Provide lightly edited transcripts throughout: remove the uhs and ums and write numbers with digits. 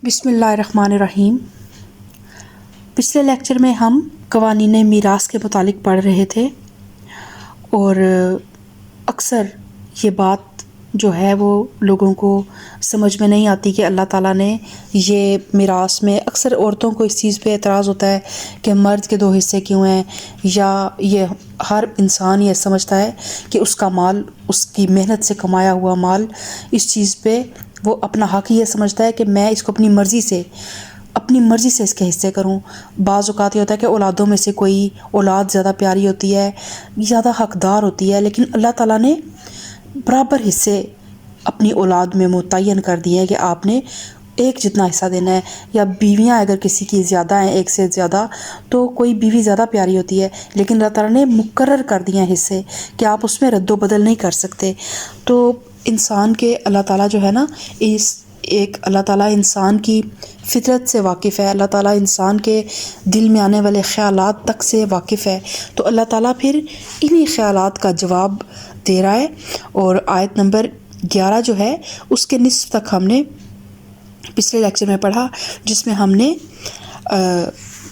بسم اللہ الرحمن الرحیم۔ پچھلے لیکچر میں ہم قوانین میراث کے متعلق پڑھ رہے تھے، اور اکثر یہ بات جو ہے وہ لوگوں کو سمجھ میں نہیں آتی کہ اللہ تعالیٰ نے یہ میراث میں اکثر عورتوں کو اس چیز پہ اعتراض ہوتا ہے کہ مرد کے 2 حصے کیوں ہیں، یا یہ ہر انسان یہ سمجھتا ہے کہ اس کا مال، اس کی محنت سے کمایا ہوا مال، اس چیز پہ وہ اپنا حق یہ سمجھتا ہے کہ میں اس کو اپنی مرضی سے اس کے حصے کروں۔ بعض اوقات یہ ہوتا ہے کہ اولادوں میں سے کوئی اولاد زیادہ پیاری ہوتی ہے، زیادہ حقدار ہوتی ہے، لیکن اللہ تعالیٰ نے برابر حصے اپنی اولاد میں متعین کر دیے ہیں کہ آپ نے ایک جتنا حصہ دینا ہے۔ یا بیویاں اگر کسی کی زیادہ ہیں، ایک سے زیادہ، تو کوئی بیوی زیادہ پیاری ہوتی ہے، لیکن اللہ تعالیٰ نے مقرر کر دیے ہیں حصے کہ آپ اس میں رد و بدل نہیں کر سکتے۔ تو انسان کے اللہ تعالیٰ جو ہے نا، اللہ تعالیٰ انسان کی فطرت سے واقف ہے، اللہ تعالیٰ انسان کے دل میں آنے والے خیالات تک سے واقف ہے، تو اللہ تعالیٰ پھر انہی خیالات کا جواب دے رہا ہے۔ اور آیت نمبر 11 جو ہے اس کے نصف تک ہم نے پچھلے لیکچر میں پڑھا، جس میں ہم نے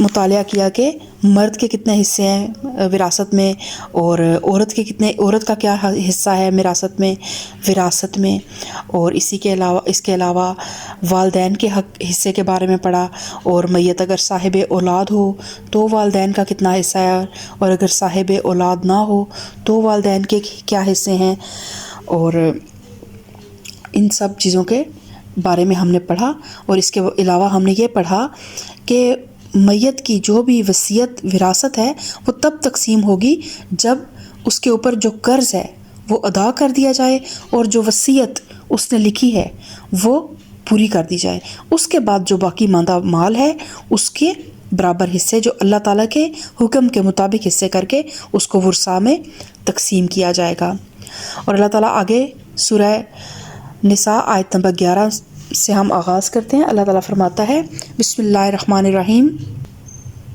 مطالعہ کیا کہ مرد کے کتنے حصے ہیں وراثت میں، اور عورت کا کیا حصہ ہے وراثت میں، اور اس کے علاوہ والدین کے حصے کے بارے میں پڑھا، اور میت اگر صاحب اولاد ہو تو والدین کا کتنا حصہ ہے، اور اگر صاحب اولاد نہ ہو تو والدین کے کیا حصے ہیں، اور ان سب چیزوں کے بارے میں ہم نے پڑھا۔ اور اس کے علاوہ ہم نے یہ پڑھا کہ میت کی جو بھی وصیت وراثت ہے وہ تب تقسیم ہوگی جب اس کے اوپر جو قرض ہے وہ ادا کر دیا جائے، اور جو وصیت اس نے لکھی ہے وہ پوری کر دی جائے۔ اس کے بعد جو باقی ماندہ مال ہے اس کے برابر حصے جو اللہ تعالیٰ کے حکم کے مطابق حصے کر کے اس کو ورثاء میں تقسیم کیا جائے گا۔ اور اللہ تعالیٰ آگے سورہ نساء آیت نمبر 11 سے ہم آغاز کرتے ہیں۔ اللہ تعالیٰ فرماتا ہے، بسم اللہ الرحمن الرحیم،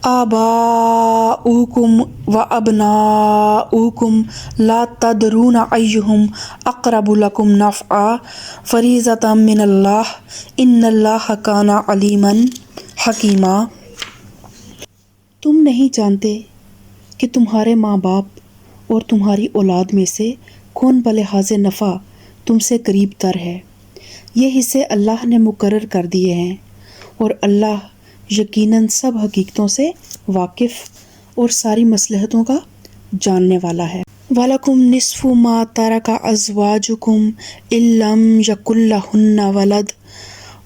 آباؤکم و ابناؤکم لا تدرون ایہم اقرب لکم نفعا فریضۃ من اللہ ان اللہ کان علیما حکیما۔ تم نہیں جانتے کہ تمہارے ماں باپ اور تمہاری اولاد میں سے کون بلحاظ نفع تم سے قریب تر ہے۔ یہ حصے اللہ نے مقرر کر دیے ہیں، اور اللہ یقیناً سب حقیقتوں سے واقف اور ساری مصلحتوں کا جاننے والا ہے۔ وَلَكُمْ نِصْفُ مَا تَرَكَ أَزْوَاجُكُمْ إِن لَّمْ يَكُن لَّهُنَّ وَلَدٌ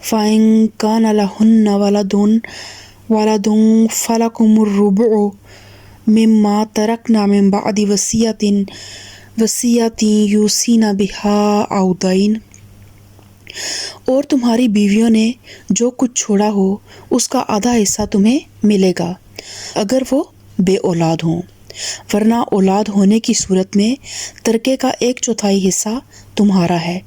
فَإِن كَانَ لَهُنَّ وَلَدٌ فَلَكُمُ الرُّبُعُ مِمَّا تَرَكْنَ مِن بَعْدِ وصیۃ یوصین بِہَا أَوْ دَیْنٍ۔ اور تمہاری بیویوں نے جو کچھ چھوڑا ہو اس کا آدھا حصہ تمہیں ملے گا اگر وہ بے اولاد ہوں، ورنہ اولاد ہونے کی صورت میں ترکے کا 1/4 حصہ تمہارا ہے،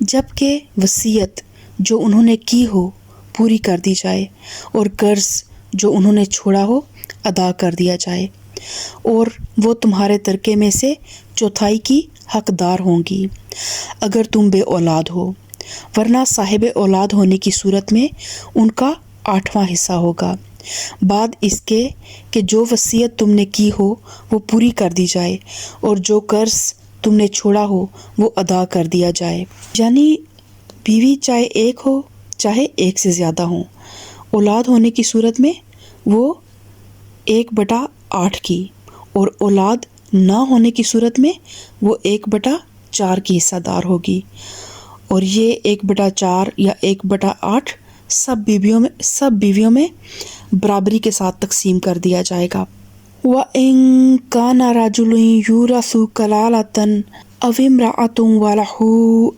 جبکہ وصیت جو انہوں نے کی ہو پوری کر دی جائے، اور قرض جو انہوں نے چھوڑا ہو ادا کر دیا جائے، اور وہ تمہارے ترکے میں سے 1/4 کی حقدار ہوں گی اگر تم بے اولاد ہو، ورنہ صاحب اولاد ہونے کی صورت میں ان کا 8واں حصہ ہوگا، بعد اس کے کہ جو وصیت تم نے کی ہو وہ پوری کر دی جائے، اور جو قرض تم نے چھوڑا ہو وہ ادا کر دیا جائے۔ یعنی بیوی چاہے ایک ہو چاہے ایک سے زیادہ ہوں، اولاد ہونے کی صورت میں وہ 1/8 کی، اور اولاد نہ ہونے کی صورت میں وہ 1/4 کی حصہ دار ہوگی، اور یہ 1/4 یا 1/8 سب بیویوں میں برابری کے ساتھ تقسیم کر دیا جائے گا۔ وَإِن كَانَ رَجُلٌ يُورَثُ كَلَالَةً أَوِ امْرَأَةٌ وَلَهُ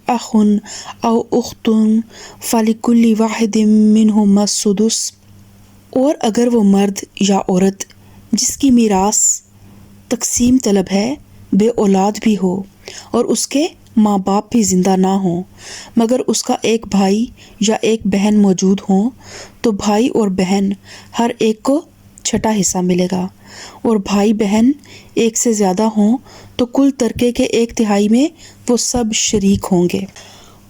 أَخٌ أَوْ أُخْتٌ فَلِكُلِّ وَاحِدٍ مِّنْهُمَا السُّدُسُ۔ اور اگر وہ مرد یا عورت جس کی میراث تقسیم طلب ہے بے اولاد بھی ہو، اور اس کے ماں باپ بھی زندہ نہ ہوں، مگر اس کا ایک بھائی یا ایک بہن موجود ہوں، تو بھائی اور بہن ہر ایک کو 6واں حصہ ملے گا، اور بھائی بہن ایک سے زیادہ ہوں تو کل ترکے کے 1/3 میں وہ سب شریک ہوں گے۔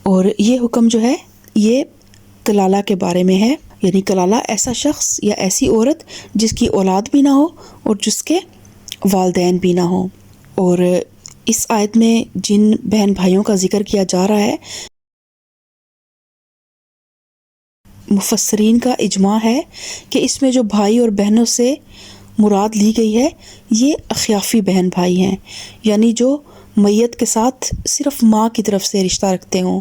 اور یہ حکم جو ہے یہ کلالہ کے بارے میں ہے، یعنی کلالہ ایسا شخص یا ایسی عورت جس کی اولاد بھی نہ ہو اور جس کے والدین بھی نہ ہوں۔ اور اس آیت میں جن بہن بھائیوں کا ذکر کیا جا رہا ہے، مفسرین کا اجماع ہے کہ اس میں جو بھائی اور بہنوں سے مراد لی گئی ہے یہ اخیافی بہن بھائی ہیں، یعنی جو میت کے ساتھ صرف ماں کی طرف سے رشتہ رکھتے ہوں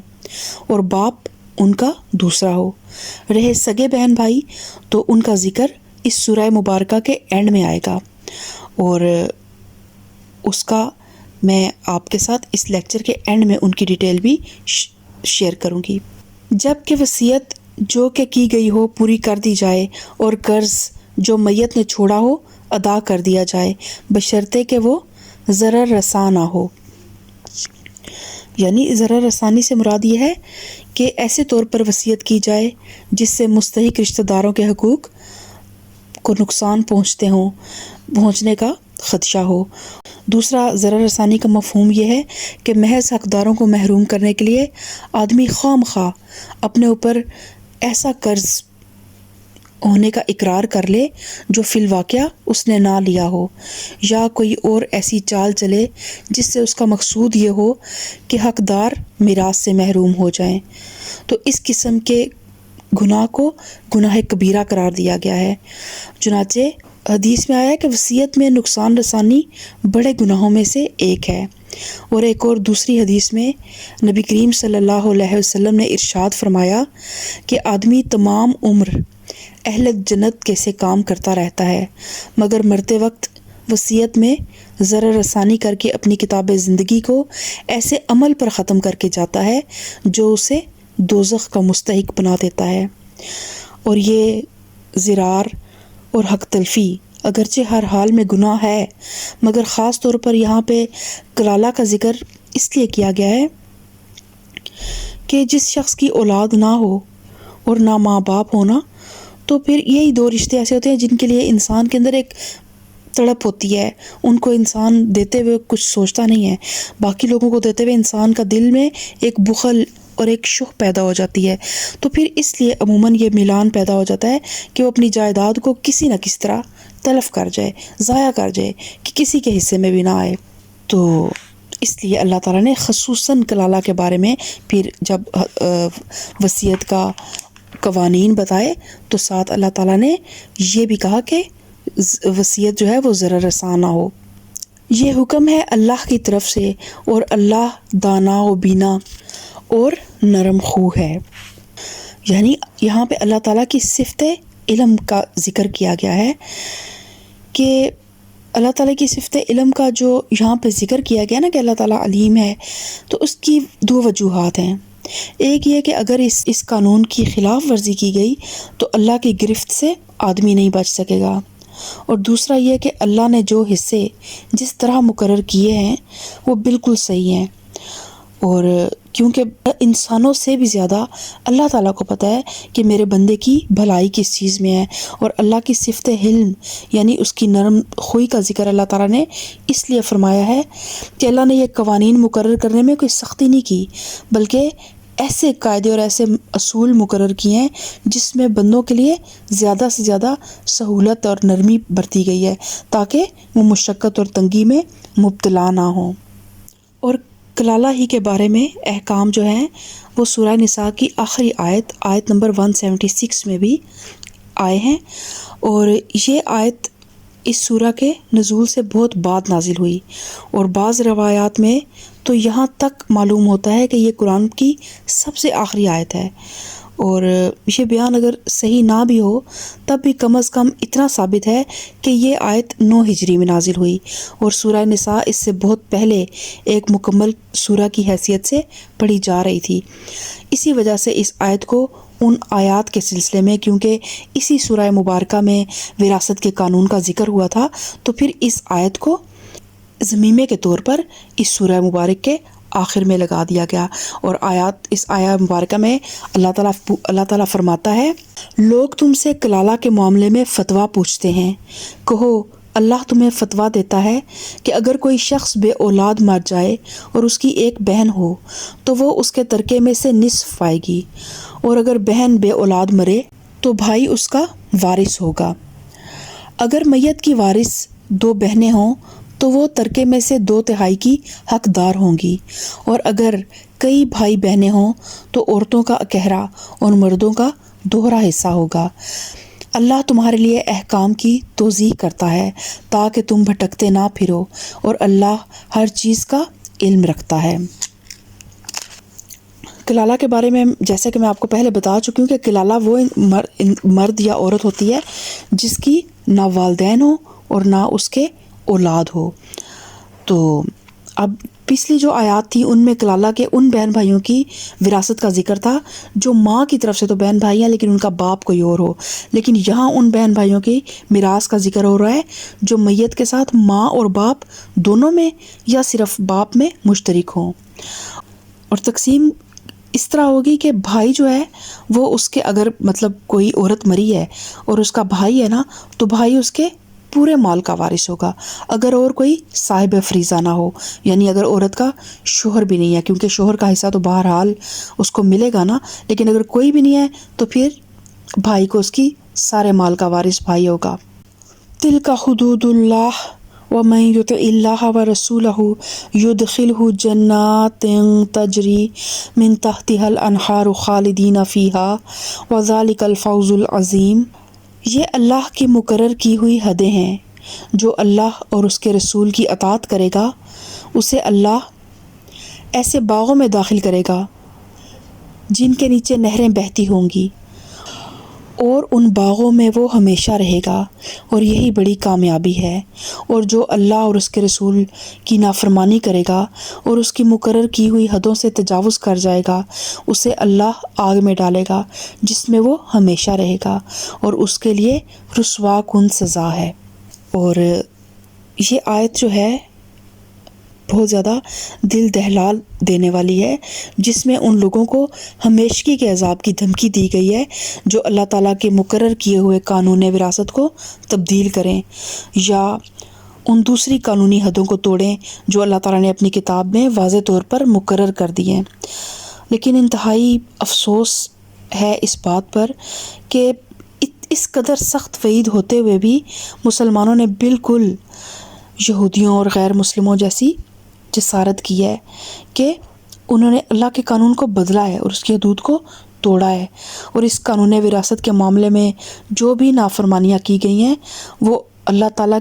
اور باپ ان کا دوسرا ہو۔ رہے سگے بہن بھائی تو ان کا ذکر اس سورہ مبارکہ کے اینڈ میں آئے گا، اور اس کا میں آپ کے ساتھ اس لیکچر کے اینڈ میں ان کی ڈیٹیل بھی شیئر کروں گی۔ جب کہ وصیت جو کہ کی گئی ہو پوری کر دی جائے اور قرض جو میت نے چھوڑا ہو ادا کر دیا جائے، بشرطے کہ وہ ضرر رساں نہ ہو۔ یعنی ضرر رسانی سے مراد یہ ہے کہ ایسے طور پر وصیت کی جائے جس سے مستحق رشتہ داروں کے حقوق کو نقصان پہنچنے کا خدشہ ہو۔ دوسرا ضرر رسانی کا مفہوم یہ ہے کہ محض حقداروں کو محروم کرنے کے لیے آدمی خواہ مخواہ اپنے اوپر ایسا قرض ہونے کا اقرار کر لے جو فی الواقعہ اس نے نہ لیا ہو، یا کوئی اور ایسی چال چلے جس سے اس کا مقصود یہ ہو کہ حقدار میراث سے محروم ہو جائیں، تو اس قسم کے گناہ کو گناہ کبیرہ قرار دیا گیا ہے۔ چنانچہ حدیث میں آیا کہ وصیت میں نقصان رسانی بڑے گناہوں میں سے ایک ہے، اور ایک اور دوسری حدیث میں نبی کریم صلی اللہ علیہ وسلم نے ارشاد فرمایا کہ آدمی تمام عمر اہل جنت کیسے کام کرتا رہتا ہے، مگر مرتے وقت وصیت میں ضرر رسانی کر کے اپنی کتاب زندگی کو ایسے عمل پر ختم کر کے جاتا ہے جو اسے دوزخ کا مستحق بنا دیتا ہے۔ اور یہ زرار اور حق تلفی اگرچہ ہر حال میں گناہ ہے، مگر خاص طور پر یہاں پہ کلالہ کا ذکر اس لیے کیا گیا ہے کہ جس شخص کی اولاد نہ ہو اور نہ ماں باپ ہونا، تو پھر یہی دو رشتے ایسے ہوتے ہیں جن کے لیے انسان کے اندر ایک تڑپ ہوتی ہے، ان کو انسان دیتے ہوئے کچھ سوچتا نہیں ہے، باقی لوگوں کو دیتے ہوئے انسان کا دل میں ایک بخل اور ایک شح پیدا ہو جاتی ہے، تو پھر اس لیے عموماً یہ میلان پیدا ہو جاتا ہے کہ وہ اپنی جائیداد کو کسی نہ کسی طرح تلف کر جائے، ضائع کر جائے، کہ کسی کے حصے میں بھی نہ آئے۔ تو اس لیے اللہ تعالیٰ نے خصوصاً کلالہ کے بارے میں پھر جب وصیت کا قوانین بتائے تو ساتھ اللہ تعالیٰ نے یہ بھی کہا کہ وصیت جو ہے وہ ضرر رساں نہ ہو۔ یہ حکم ہے اللہ کی طرف سے، اور اللہ دانا و بینا اور نرم خو ہے۔ یعنی یہاں پہ اللہ تعالیٰ کی صفت علم کا ذکر کیا گیا ہے کہ اللہ تعالیٰ کی صفت علم کا جو یہاں پہ ذکر کیا گیا نا کہ اللہ تعالیٰ علیم ہے، تو اس کی دو وجوہات ہیں۔ ایک یہ کہ اگر اس قانون کی خلاف ورزی کی گئی تو اللہ کی گرفت سے آدمی نہیں بچ سکے گا، اور دوسرا یہ کہ اللہ نے جو حصے جس طرح مقرر کیے ہیں وہ بالکل صحیح ہیں، اور کیونکہ انسانوں سے بھی زیادہ اللہ تعالیٰ کو پتہ ہے کہ میرے بندے کی بھلائی کس چیز میں ہے، اور اللہ کی صفت حلم یعنی اس کی نرم خوئی کا ذکر اللہ تعالیٰ نے اس لیے فرمایا ہے کہ اللہ نے یہ قوانین مقرر کرنے میں کوئی سختی نہیں کی، بلکہ ایسے قاعدے اور ایسے اصول مقرر کیے ہیں جس میں بندوں کے لیے زیادہ سے زیادہ سہولت اور نرمی برتی گئی ہے تاکہ وہ مشقت اور تنگی میں مبتلا نہ ہوں۔ اور کلالہ ہی کے بارے میں احکام جو ہیں وہ سورہ نساء کی آخری آیت نمبر 176 میں بھی آئے ہیں، اور یہ آیت اس سورہ کے نزول سے بہت بعد نازل ہوئی، اور بعض روایات میں تو یہاں تک معلوم ہوتا ہے کہ یہ قرآن کی سب سے آخری آیت ہے، اور یہ بیان اگر صحیح نہ بھی ہو تب بھی کم از کم اتنا ثابت ہے کہ یہ آیت 9 ہجری میں نازل ہوئی، اور سورہ نساء اس سے بہت پہلے ایک مکمل سورہ کی حیثیت سے پڑھی جا رہی تھی۔ اسی وجہ سے اس آیت کو ان آیات کے سلسلے میں، کیونکہ اسی سورہ مبارکہ میں وراثت کے قانون کا ذکر ہوا تھا، تو پھر اس آیت کو ضمیمے کے طور پر اس سورہ مبارک کے آخر میں لگا دیا گیا، اور اس آیت مبارکہ میں اللہ تعالیٰ فرماتا ہے، لوگ تم سے کلالہ کے معاملے میں فتویٰ پوچھتے ہیں، کہو اللہ تمہیں فتویٰ دیتا ہے کہ اگر کوئی شخص بے اولاد مر جائے اور اس کی ایک بہن ہو تو وہ اس کے ترکے میں سے نصف پائے گی، اور اگر بہن بے اولاد مرے تو بھائی اس کا وارث ہوگا۔ اگر میت کی وارث 2 بہنیں ہوں تو وہ ترکے میں سے 2/3 کی حقدار ہوں گی، اور اگر کئی بھائی بہنیں ہوں تو عورتوں کا اکہرا اور مردوں کا دوہرا حصہ ہوگا۔ اللہ تمہارے لیے احکام کی توضیح کرتا ہے تاکہ تم بھٹکتے نہ پھرو، اور اللہ ہر چیز کا علم رکھتا ہے۔ کلالہ کے بارے میں جیسے کہ میں آپ کو پہلے بتا چکی ہوں کہ کلالہ وہ مرد یا عورت ہوتی ہے جس کی نہ والدین ہو اور نہ اس کے اولاد ہو۔ تو اب پچھلی جو آیات تھی ان میں کلالہ کے ان بہن بھائیوں کی وراثت کا ذکر تھا جو ماں کی طرف سے تو بہن بھائی ہیں لیکن ان کا باپ کوئی اور ہو، لیکن یہاں ان بہن بھائیوں کی میراث کا ذکر ہو رہا ہے جو میت کے ساتھ ماں اور باپ دونوں میں یا صرف باپ میں مشترک ہوں۔ اور تقسیم اس طرح ہوگی کہ بھائی جو ہے وہ اس کے، اگر مطلب کوئی عورت مری ہے اور اس کا بھائی ہے نا، تو بھائی اس کے پورے مال کا وارث ہوگا، اگر اور کوئی صاحب فریضہ نہ ہو، یعنی اگر عورت کا شوہر بھی نہیں ہے، کیونکہ شوہر کا حصہ تو بہرحال اس کو ملے گا نا، لیکن اگر کوئی بھی نہیں ہے تو پھر بھائی کو اس کی سارے مال کا وارث بھائی ہوگا۔ تلک حدود اللہ ومن یطع اللہ ورسولہ یدخلہ جنات تجری من تحتها الانہار خالدین فیہا وذلک الفوز العظیم۔ یہ اللہ کی مقرر کی ہوئی حدیں ہیں، جو اللہ اور اس کے رسول کی اطاعت کرے گا اسے اللہ ایسے باغوں میں داخل کرے گا جن کے نیچے نہریں بہتی ہوں گی، اور ان باغوں میں وہ ہمیشہ رہے گا، اور یہی بڑی کامیابی ہے۔ اور جو اللہ اور اس کے رسول کی نافرمانی کرے گا اور اس کی مقرر کی ہوئی حدوں سے تجاوز کر جائے گا اسے اللہ آگ میں ڈالے گا جس میں وہ ہمیشہ رہے گا، اور اس کے لیے رسوا کن سزا ہے۔ اور یہ آیت جو ہے بہت زیادہ دل دہلا دینے والی ہے، جس میں ان لوگوں کو ہمیشگی کے عذاب کی دھمکی دی گئی ہے جو اللہ تعالیٰ کے مقرر کیے ہوئے قانون وراثت کو تبدیل کریں یا ان دوسری قانونی حدوں کو توڑیں جو اللہ تعالیٰ نے اپنی کتاب میں واضح طور پر مقرر کر دی ہیں۔ لیکن انتہائی افسوس ہے اس بات پر کہ اس قدر سخت وعید ہوتے ہوئے بھی مسلمانوں نے بالکل یہودیوں اور غیر مسلموں جیسی جسارت کی ہے کہ انہوں نے اللہ کے قانون کو بدلا ہے اور اس کی حدود کو توڑا ہے، اور اس قانون وراثت کے معاملے میں جو بھی نافرمانیاں کی گئی ہیں وہ اللہ تعالیٰ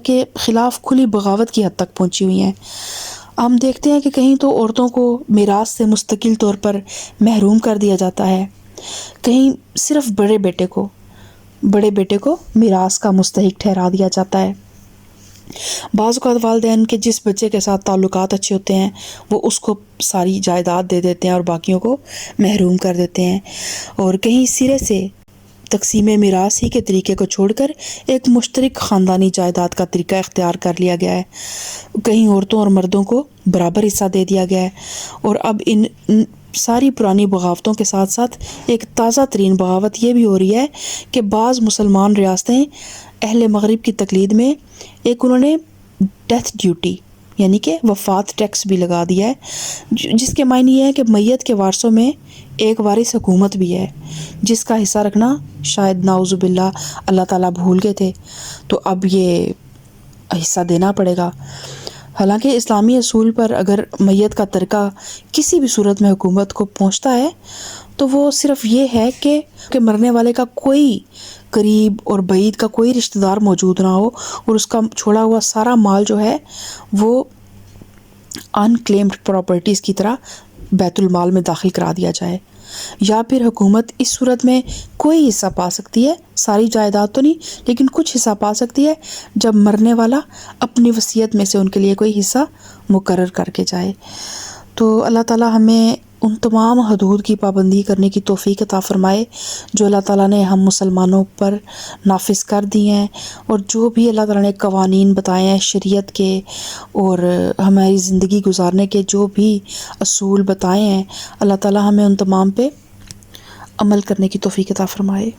کے خلاف کھلی بغاوت کی حد تک پہنچی ہوئی ہیں۔ ہم دیکھتے ہیں کہ کہیں تو عورتوں کو میراث سے مستقل طور پر محروم کر دیا جاتا ہے، کہیں صرف بڑے بیٹے کو میراث کا مستحق ٹھہرا دیا جاتا ہے۔ بعض اوقات والدین کے جس بچے کے ساتھ تعلقات اچھے ہوتے ہیں وہ اس کو ساری جائیداد دے دیتے ہیں اور باقیوں کو محروم کر دیتے ہیں، اور کہیں سرے سے تقسیم میراث ہی کے طریقے کو چھوڑ کر ایک مشترک خاندانی جائیداد کا طریقہ اختیار کر لیا گیا ہے، کہیں عورتوں اور مردوں کو برابر حصہ دے دیا گیا ہے۔ اور اب ان ساری پرانی بغاوتوں کے ساتھ ساتھ ایک تازہ ترین بغاوت یہ بھی ہو رہی ہے کہ بعض مسلمان ریاستیں اہل مغرب کی تقلید میں ایک انہوں نے ڈیتھ ڈیوٹی یعنی کہ وفات ٹیکس بھی لگا دیا ہے، جس کے معنی یہ ہے کہ میت کے وارثوں میں ایک وارث حکومت بھی ہے جس کا حصہ رکھنا شاید نعوذ باللہ اللہ تعالیٰ بھول گئے تھے، تو اب یہ حصہ دینا پڑے گا۔ حالانکہ اسلامی اصول پر اگر میت کا ترکہ کسی بھی صورت میں حکومت کو پہنچتا ہے تو وہ صرف یہ ہے کہ مرنے والے کا کوئی قریب اور بعید کا کوئی رشتہ دار موجود نہ ہو اور اس کا چھوڑا ہوا سارا مال جو ہے وہ ان کلیمڈ پراپرٹیز کی طرح بیت المال میں داخل کرا دیا جائے، یا پھر حکومت اس صورت میں کوئی حصہ پا سکتی ہے، ساری جائیداد تو نہیں لیکن کچھ حصہ پا سکتی ہے جب مرنے والا اپنی وصیت میں سے ان کے لیے کوئی حصہ مقرر کر کے جائے۔ تو اللہ تعالیٰ ہمیں ان تمام حدود کی پابندی کرنے کی توفیق عطا فرمائے جو اللہ تعالیٰ نے ہم مسلمانوں پر نافذ کر دی ہیں، اور جو بھی اللہ تعالیٰ نے قوانین بتائے ہیں شریعت کے اور ہماری زندگی گزارنے کے جو بھی اصول بتائے ہیں، اللہ تعالیٰ ہمیں ان تمام پہ عمل کرنے کی توفیق عطا فرمائے۔